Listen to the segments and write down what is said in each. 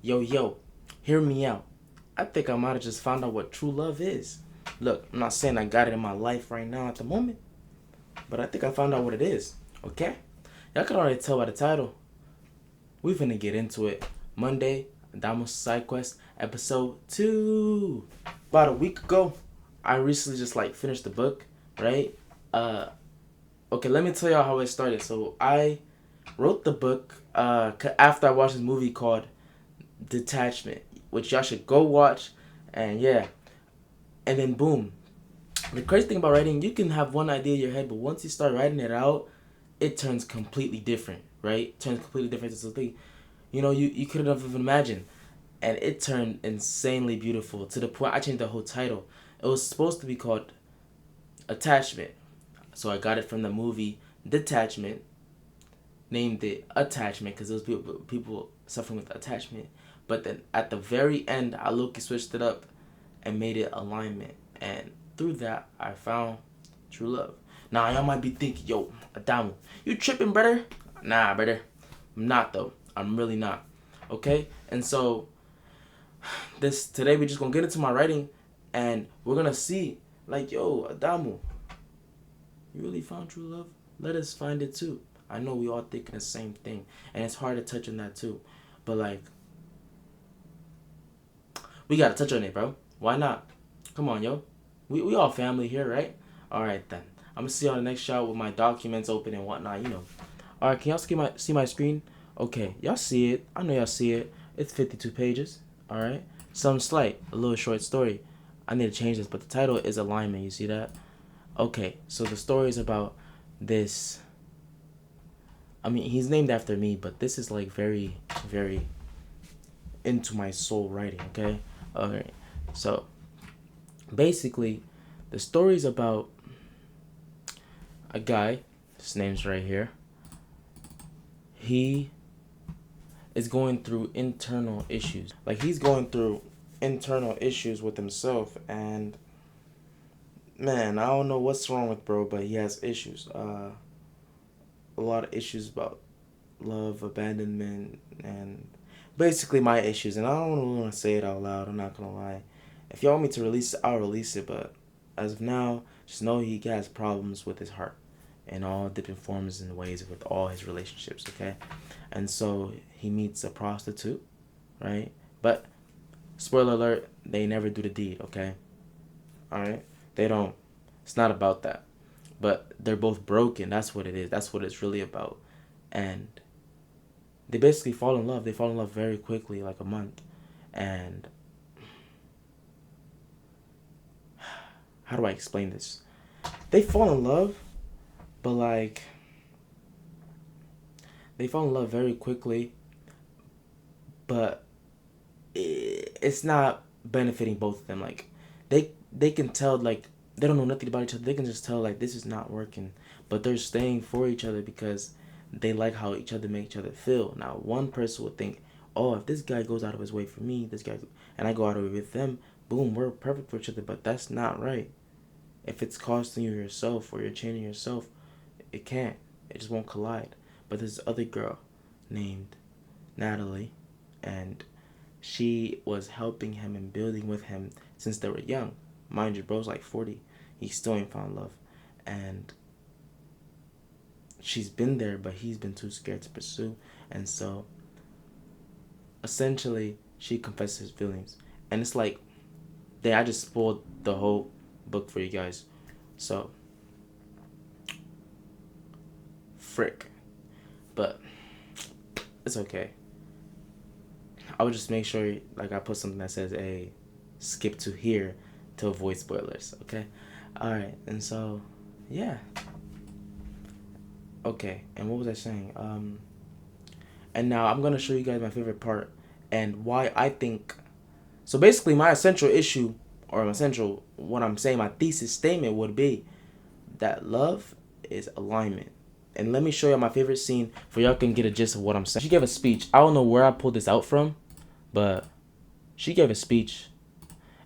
Yo, hear me out. I think I might have just found out what true love is. Look, I'm not saying I got it in my life right now at the moment, but I think I found out what it is. Okay? Y'all can already tell by the title. We finna get into it. Monday, Adamos Side Quest, episode 2. About a week ago, I recently just finished the book, right? Okay, let me tell y'all how it started. So I wrote the book after I watched this movie called Detachment, which y'all should go watch. And yeah, and then boom. The crazy thing about writing, you can have one idea in your head, but once you start writing it out, it turns completely different, right? It turns completely different to something you couldn't have even imagined. And it turned insanely beautiful to the point I changed the whole title. It was supposed to be called Attachment. So I got it from the movie Detachment, named it Attachment because those people suffering with attachment. But then at the very end, I low-key switched it up and made it Alignment. And through that, I found true love. Now, y'all might be thinking, yo, Adamu, you tripping, brother? Nah, brother. I'm not, though. I'm really not. Okay? And so, today we're just going to get into my writing and we're going to see, yo, Adamu, you really found true love? Let us find it too. I know we all thinking the same thing. And it's hard to touch on that too. But, we got to touch on it, bro. Why not? Come on, yo. We all family here, right? Alright, then. I'm going to see y'all in the next shot with my documents open and whatnot, Alright, can y'all see my screen? Okay, y'all see it. I know y'all see it. It's 52 pages. Alright? Some slight. A little short story. I need to change this, but the title is Alignment. You see that? Okay, so the story is about this. I mean, he's named after me, but this is very, very into my soul writing, okay? Alright, so basically, the story is about a guy. His name's right here. He is going through internal issues. He's going through internal issues with himself, and man, I don't know what's wrong with bro, but he has issues. A lot of issues about love, abandonment, and basically my issues. And I don't really want to say it out loud. I'm not gonna lie. If y'all want me to release it, I'll release it. But as of now, just know he has problems with his heart in all different forms and ways with all his relationships. Okay, and so he meets a prostitute, right? But spoiler alert, they never do the deed. Okay, all right, they don't. It's not about that. But they're both broken. That's what it is. That's what it's really about. And they basically fall in love. They fall in love very quickly, like a month. And how do I explain this? They fall in love, but they fall in love very quickly, but it's not benefiting both of them. They can tell they don't know nothing about each other. They can just tell this is not working, but they're staying for each other because they like how each other make each other feel. Now, one person would think, oh, if this guy goes out of his way for me, and I go out of it with them, boom, we're perfect for each other. But that's not right. If it's costing you yourself or you're changing yourself, it can't. It just won't collide. But there's this other girl named Natalie, and she was helping him and building with him since they were young. Mind you, bro's 40. He still ain't found love. And she's been there, but he's been too scared to pursue. And so, essentially, she confesses his feelings. And it's I just spoiled the whole book for you guys. So, frick. But, it's okay. I would just make sure, I put something that says, hey, skip to here to avoid spoilers, okay? Alright, and so, yeah. Okay, and what was I saying? And now I'm going to show you guys my favorite part and why I think... So basically, my essential issue, what I'm saying, my thesis statement would be that love is alignment. And let me show you my favorite scene for y'all can get a gist of what I'm saying. She gave a speech. I don't know where I pulled this out from, but she gave a speech.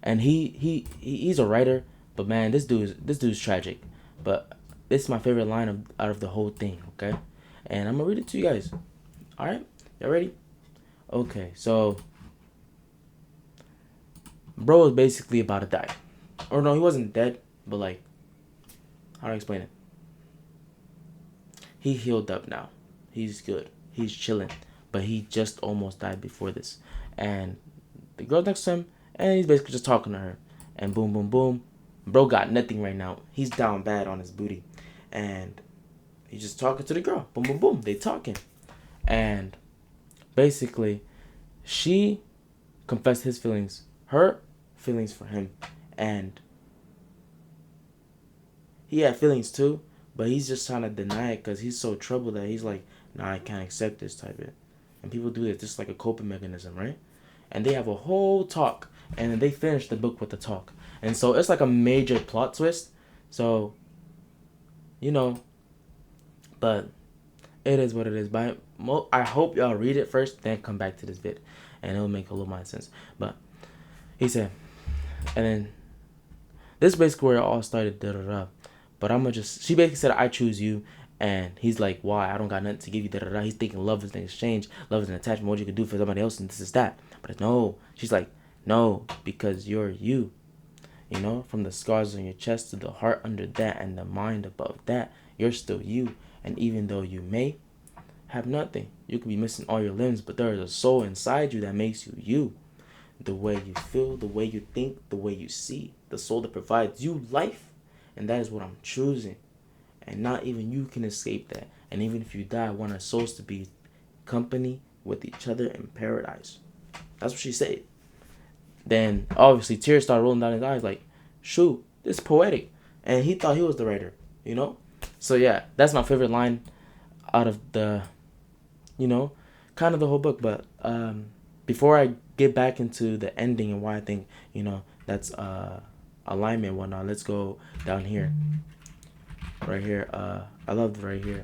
And he's a writer, but man, this dude's tragic. But this is my favorite line out of the whole thing, okay? And I'm gonna read it to you guys. All right, y'all ready? Okay, so Bro was basically about to die. Or no, he wasn't dead, but like, how do I explain it? He healed up now. He's good. He's chilling. But he just almost died before this. And the girl next to him, and he's basically just talking to her. And boom, boom, boom. Bro got nothing right now. He's down bad on his booty. And he's just talking to the girl. Boom, boom, boom. They talking. And basically, she confessed his feelings. Her feelings for him. And he had feelings too. But he's just trying to deny it because he's so troubled that he's like, nah, I can't accept this type of. And people do this just like a coping mechanism, right? And they have a whole talk, and then they finish the book with the talk. And so it's like a major plot twist. So, you know, but it is what it is. But I hope y'all read it first, then come back to this vid, and it'll make a little more sense. But he said, and then this is basically where it all started. Da da da. But I'm gonna just. She basically said, "I choose you," and he's like, "Why? I don't got nothing to give you." Da da da. He's thinking love is an exchange, love is an attachment. What you can do for somebody else, and this is that. But no, she's like, "No, because you're you. You know, from the scars on your chest to the heart under that, and the mind above that, you're still you. And even though you may have nothing, you could be missing all your limbs, but there is a soul inside you that makes you you. The way you feel, the way you think, the way you see, the soul that provides you life." And that is what I'm choosing. And not even you can escape that. And even if you die, I want our souls to be company with each other in paradise. That's what she said. Then, obviously, tears started rolling down his eyes like, shoot, this is poetic. And he thought he was the writer, you know? So, yeah, that's my favorite line out of the, you know, kind of the whole book. But before I get back into the ending and why I think, you know, that's alignment and whatnot, let's go down here. Right here. I loved right here.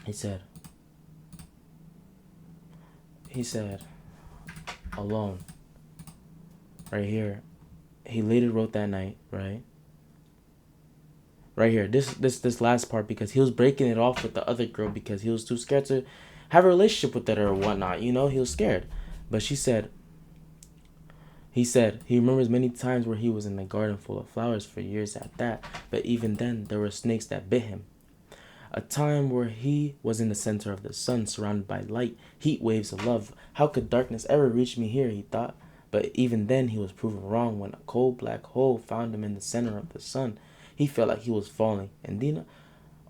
He said, alone. Right here. He later wrote that night, right? Right here. This last part, because he was breaking it off with the other girl because he was too scared to have a relationship with her or whatnot, you know? He was scared. But he said he remembers many times where he was in a garden full of flowers for years at that, but even then there were snakes that bit him. A time where he was in the center of the sun, surrounded by light, heat waves of love. How could darkness ever reach me here, he thought. But even then he was proven wrong when a cold black hole found him in the center of the sun. He felt like he was falling, and Dina,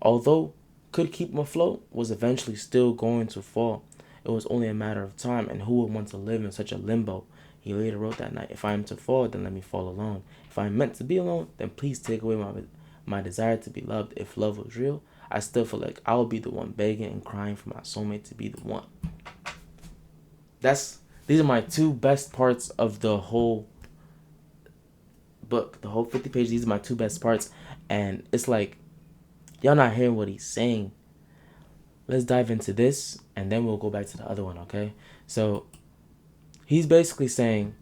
although could keep him afloat, was eventually still going to fall. It was only a matter of time, and who would want to live in such a limbo? He later wrote that night, "If I am to fall, then let me fall alone. If I am meant to be alone, then please take away my desire to be loved. If love was real, I still feel like I will be the one begging and crying for my soulmate to be the one." These are my two best parts of the whole book. The whole 50 pages, these are my two best parts. And it's like, y'all not hearing what he's saying. Let's dive into this, and then we'll go back to the other one, okay? So he's basically saying,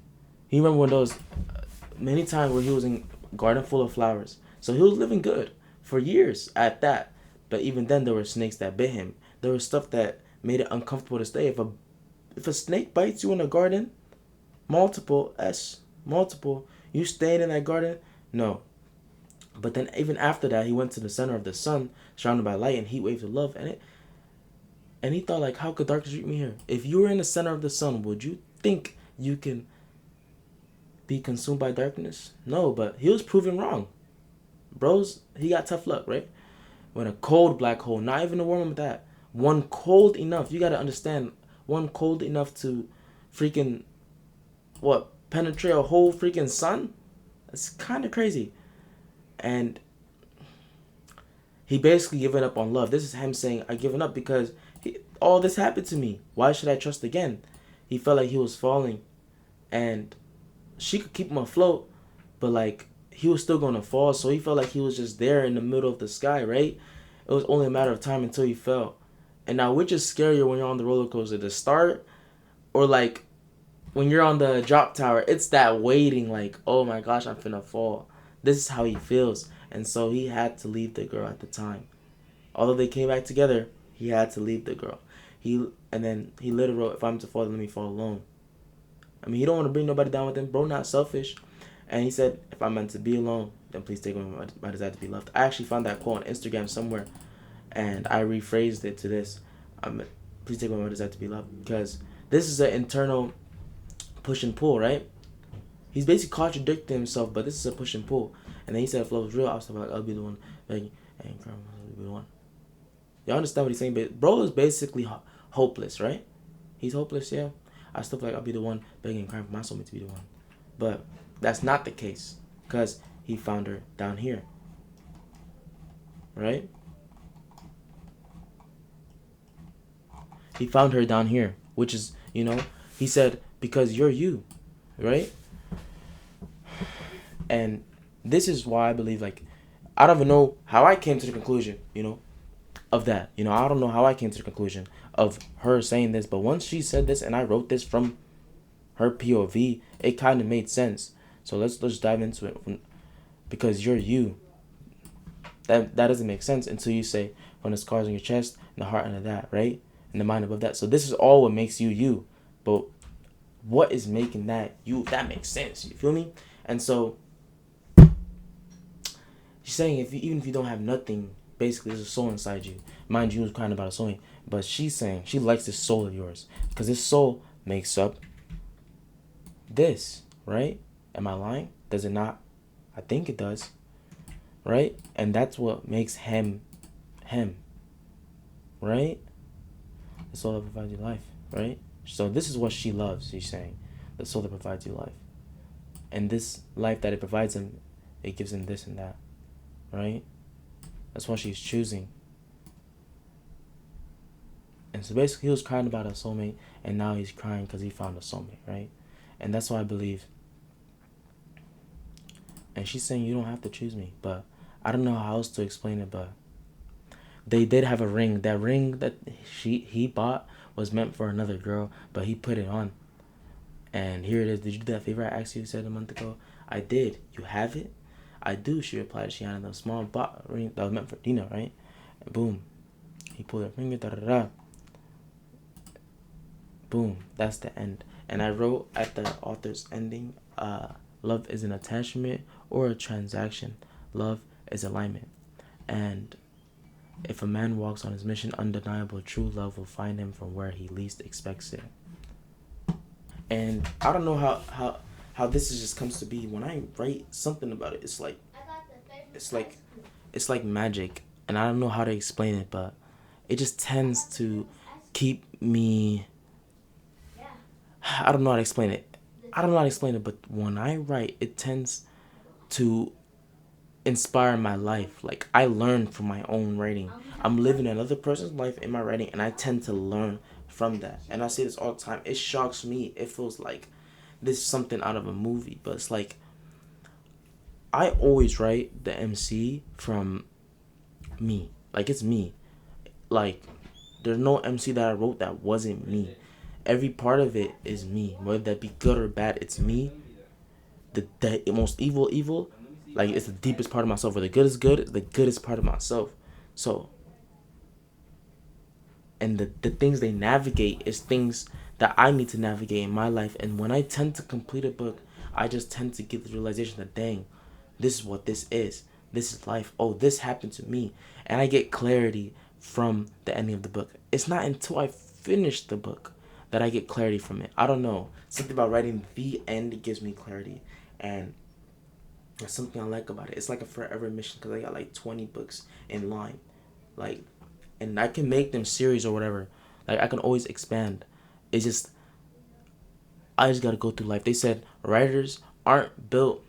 he remember when those many times where he was in a garden full of flowers. So he was living good for years at that. But even then, there were snakes that bit him. There was stuff that made it uncomfortable to stay. If a snake bites you in a garden, multiple, you staying in that garden? No. But then even after that, he went to the center of the sun, surrounded by light and heat waves of love. And he thought, like, how could darkness reach me here? If you were in the center of the sun, would you think you can be consumed by darkness? No, but he was proven wrong. He got tough luck, right? When a cold black hole, not even a warm with that, one cold enough, you got to understand, one cold enough to freaking, penetrate a whole freaking sun? That's kind of crazy. And he basically given up on love. This is him saying, "I given up because all this happened to me. Why should I trust again?" He felt like he was falling, and she could keep him afloat, but like he was still gonna fall. So he felt like he was just there in the middle of the sky, right? It was only a matter of time until he fell. And now, which is scarier when you're on the roller coaster, the start, or like when you're on the drop tower? It's that waiting, like, oh my gosh, I'm finna fall. This is how he feels. And so he had to leave the girl at the time. Although they came back together, he had to leave the girl. He later wrote, "If I'm to fall, then let me fall alone." I mean, he don't want to bring nobody down with him. Bro, not selfish. And he said, if I'm meant to be alone, then please take away my desire to be loved. I actually found that quote on Instagram somewhere, and I rephrased it to this. Please take away my desire to be loved. Because this is an internal push and pull, right? He's basically contradicting himself, but this is a push and pull. And then he said, if love was real, I was like, I'll be the one begging and crying. I'll be the one. Y'all understand what he's saying? But bro is basically hopeless, right? He's hopeless, yeah. I still feel like I'll be the one begging and crying for my soulmate to be the one. But that's not the case, because he found her down here, right? He found her down here, which is, he said, because you're you, right? And this is why I believe, like, I don't even know how I came to the conclusion, of that. I don't know how I came to the conclusion of her saying this, but once she said this and I wrote this from her POV, it kind of made sense. So let's dive into it. Because you're you. That doesn't make sense until you say, when the scars on your chest and the heart under that, right? And the mind above that. So this is all what makes you you. But what is making that you? That makes sense. You feel me? And so she's saying, even if you don't have nothing, basically there's a soul inside you. Mind you, was crying about a soulmate, but she's saying she likes this soul of yours because this soul makes up this, right? Am I lying? Does it not? I think it does, right? And that's what makes him, right? The soul that provides you life, right? So this is what she loves. She's saying, the soul that provides you life, and this life that it provides him, it gives him this and that, right? That's what she's choosing. And so basically he was crying about a soulmate, and now he's crying because he found a soulmate, right? And that's why I believe. And she's saying, you don't have to choose me, but I don't know how else to explain it, but they did have a ring. That ring that he bought was meant for another girl, but he put it on. And here it is. Did you do that favor I asked you, said a month ago? I did. You have it? I do, she replied. She had a small ring that was meant for Dina, right? And boom. He pulled her finger, da-da-da-da. Boom. That's the end. And I wrote at the author's ending, love is an attachment or a transaction. Love is alignment. And if a man walks on his mission, undeniable true love will find him from where he least expects it. And I don't know how this just comes to be. When I write something about it, it's like magic. And I don't know how to explain it, but it just tends to keep me. I don't know how to explain it. But when I write, it tends to inspire my life. Like, I learn from my own writing. I'm living another person's life in my writing, and I tend to learn from that. And I say this all the time. It shocks me. It feels like this is something out of a movie, but it's like I always write the MC from me. Like, it's me. Like, there's no MC that I wrote that wasn't me. Every part of it is me. Whether that be good or bad, it's me. The most evil, like, it's the deepest part of myself. Where the good is good, it's the goodest part of myself. So, and the things they navigate is things that I need to navigate in my life. And when I tend to complete a book, I just tend to get the realization that, dang, this is what this is. This is life. Oh, this happened to me. And I get clarity from the ending of the book. It's not until I finish the book that I get clarity from it. I don't know. Something about writing the end gives me clarity. And that's something I like about it. It's like a forever mission because I got like 20 books in line. Like, and I can make them series or whatever. Like, I can always expand. It's just, I just gotta go through life. They said writers aren't built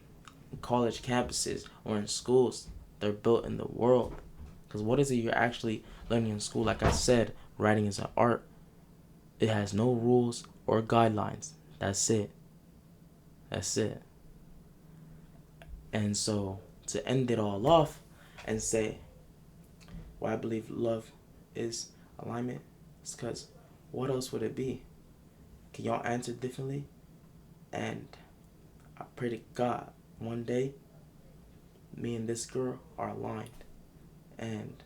in college campuses or in schools. They're built in the world. Because what is it you're actually learning in school? Like I said, writing is an art. It has no rules or guidelines. That's it. And so, to end it all off and say why I believe love is alignment, it's because what else would it be? Can y'all answer differently? And I pray to God one day me and this girl are aligned. And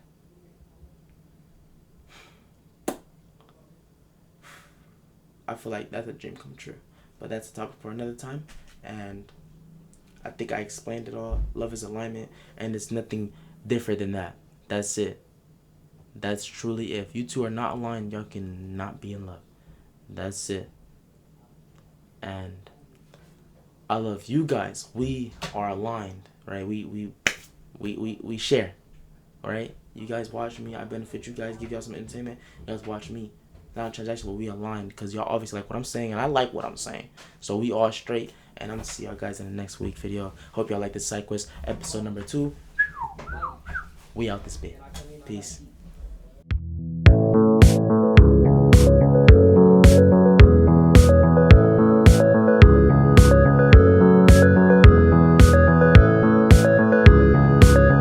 I feel like that's a dream come true. but that's a topic for another time. And I think I explained it all. Love is alignment, and it's nothing different than that. That's it. That's truly it. If you two are not aligned, y'all cannot be in love. That's it. And I love you guys. We are aligned, right? We share, all right? You guys watch me. I benefit you guys. Give y'all some entertainment. You guys watch me. Not transactional, but we aligned because y'all obviously like what I'm saying, and I like what I'm saying. So we all straight. And I'm gonna see y'all guys in the next week video. Hope y'all like this side quest episode number 2. We out this bit. Peace.